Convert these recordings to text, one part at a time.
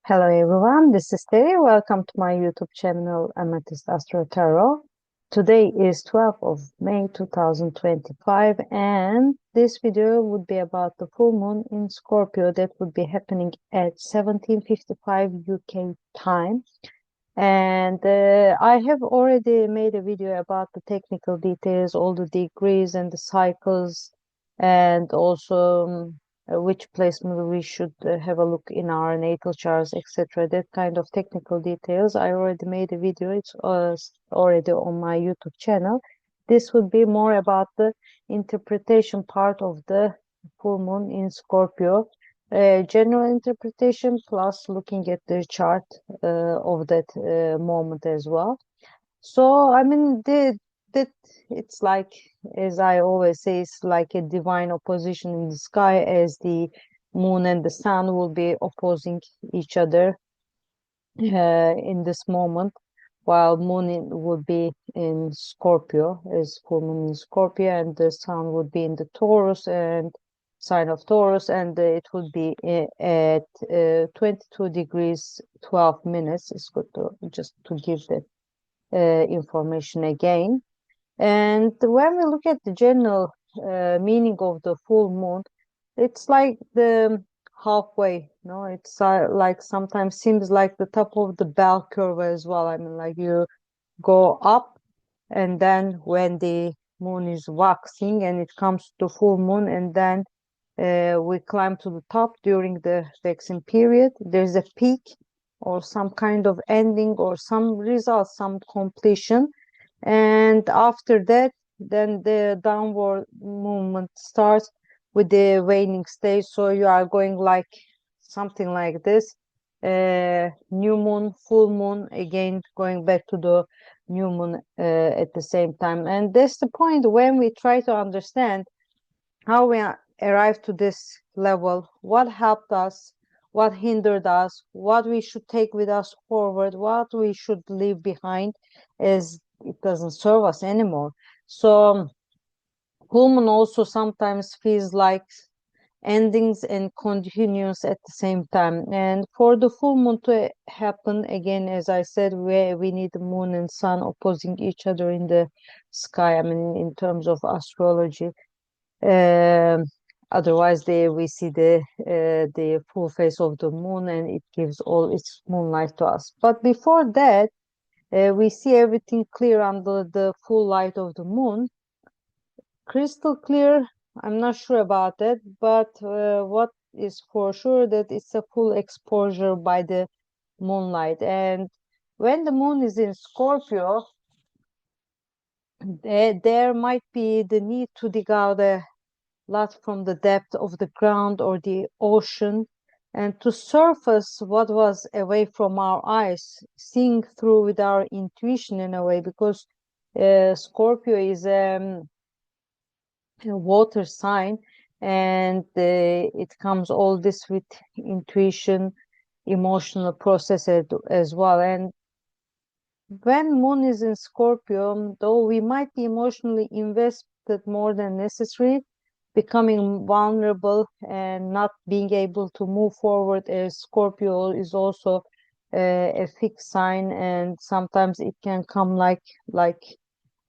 Hello everyone, this is Terry. Welcome to my YouTube channel Amethystastrotarot. Today is 12th of May 2025 and this video would be about the full moon in Scorpio that would be happening at 17:55 UK time. And I have already made a video about the technical details, all the degrees and the cycles, and also which placement we should have a look in our natal charts, etc. That kind of technical details. I already made a video. It's already on my YouTube channel. This would be more about the interpretation part of the full moon in Scorpio. General interpretation plus looking at the chart of that moment as well. So I mean that it's like, as I always say, it's like a divine opposition in the sky, as the moon and the sun will be opposing each other in this moment, while would be in Scorpio, as full moon in Scorpio, and the sun would be in the Taurus and sign of Taurus, and it would be at 22 degrees 12 minutes. It's good to just to give that information again. And when we look at the general meaning of the full moon, it's like the halfway, no? It's like sometimes seems like the top of the bell curve as well. I mean, like you go up, and then when the moon is waxing and it comes to full moon, and then we climb to the top during the waxing period, there's a peak or some kind of ending or some result, some completion. And after that, then the downward movement starts with the waning stage. So you are going like something like this, new moon, full moon, again going back to the new moon at the same time. And that's the point when we try to understand how we arrived to this level, what helped us, what hindered us, what we should take with us forward, what we should leave behind, as it doesn't serve us anymore. So full moon also sometimes feels like endings and continues at the same time. And for the full moon to happen, again, as I said, we need the moon and sun opposing each other in the sky. I mean, in terms of astrology. Um, Otherwise, we see the full face of the moon, and it gives all its moonlight to us. But before that, we see everything clear under the full light of the moon. Crystal clear, I'm not sure about that, but what is for sure that it's a full exposure by the moonlight. And when the moon is in Scorpio, there might be the need to dig out a lot from the depth of the ground or the ocean, and to surface what was away from our eyes, seeing through with our intuition in a way, because Scorpio is a water sign, and it comes all this with intuition, emotional process as well. And when moon is in Scorpio, though we might be emotionally invested more than necessary, becoming vulnerable and not being able to move forward, as Scorpio is also a fixed sign, and sometimes it can come like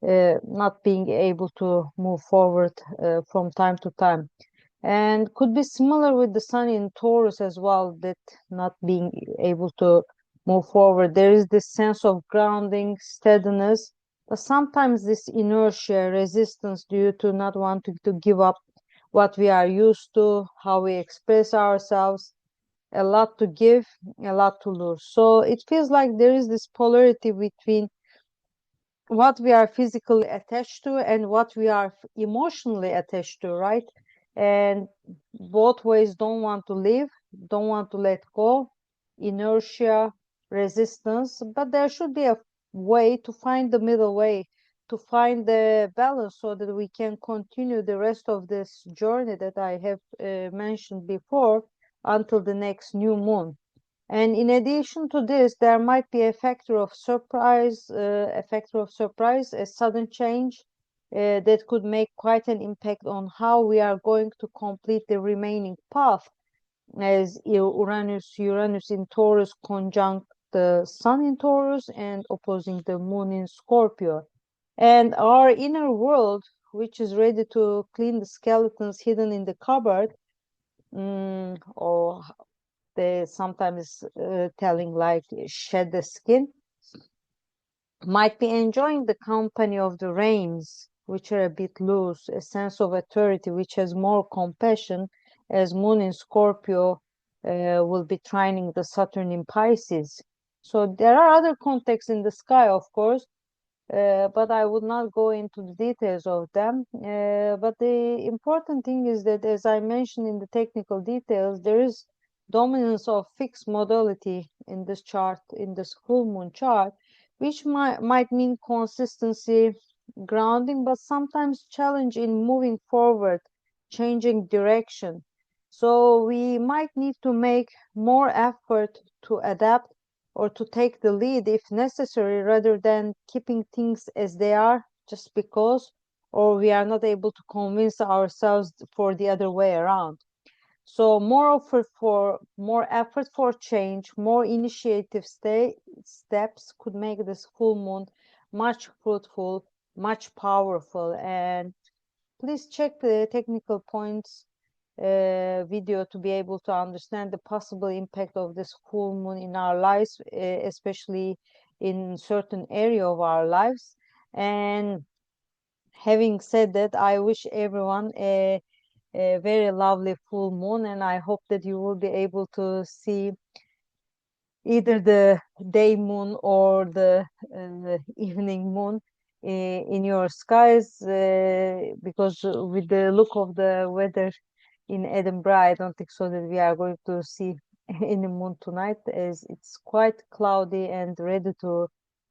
not being able to move forward from time to time, and could be similar with the sun in Taurus as well, that not being able to move forward. There is this sense of grounding, steadiness, but sometimes this inertia, resistance due to not wanting to give up what we are used to, how we express ourselves, a lot to give, a lot to lose. So it feels like there is this polarity between what we are physically attached to and what we are emotionally attached to, right? And both ways don't want to leave, don't want to let go, inertia, resistance, but there should be a way to find the middle way, to find the balance so that we can continue the rest of this journey that I have mentioned before until the next new moon. And in addition to this, there might be a factor of surprise, a sudden change that could make quite an impact on how we are going to complete the remaining path. as Uranus in Taurus conjunct the Sun in Taurus and opposing the Moon in Scorpio. And our inner world, which is ready to clean the skeletons hidden in the cupboard, or they sometimes telling like shed the skin, might be enjoying the company of the rains, which are a bit loose, a sense of authority, which has more compassion, as Moon in Scorpio will be trining the Saturn in Pisces. So there are other contexts in the sky, of course, but I would not go into the details of them. But the important thing is that, as I mentioned in the technical details, there is dominance of fixed modality in this chart, in this full moon chart, which might mean consistency, grounding, but sometimes challenge in moving forward, changing direction. So we might need to make more effort to adapt or to take the lead if necessary, rather than keeping things as they are just because, or we are not able to convince ourselves for the other way around. So more effort for change, more initiative steps could make this full moon much fruitful, much powerful. And please check the technical points video to be able to understand the possible impact of this full moon in our lives, especially in certain area of our lives. And having said that, I wish everyone a very lovely full moon, and I hope that you will be able to see either the day moon or the evening moon in your skies, because with the look of the weather in Edinburgh, I don't think so that we are going to see any moon tonight, as it's quite cloudy and ready to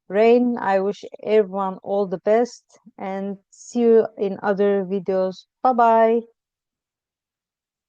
rain. I wish everyone all the best and see you in other videos. Bye bye.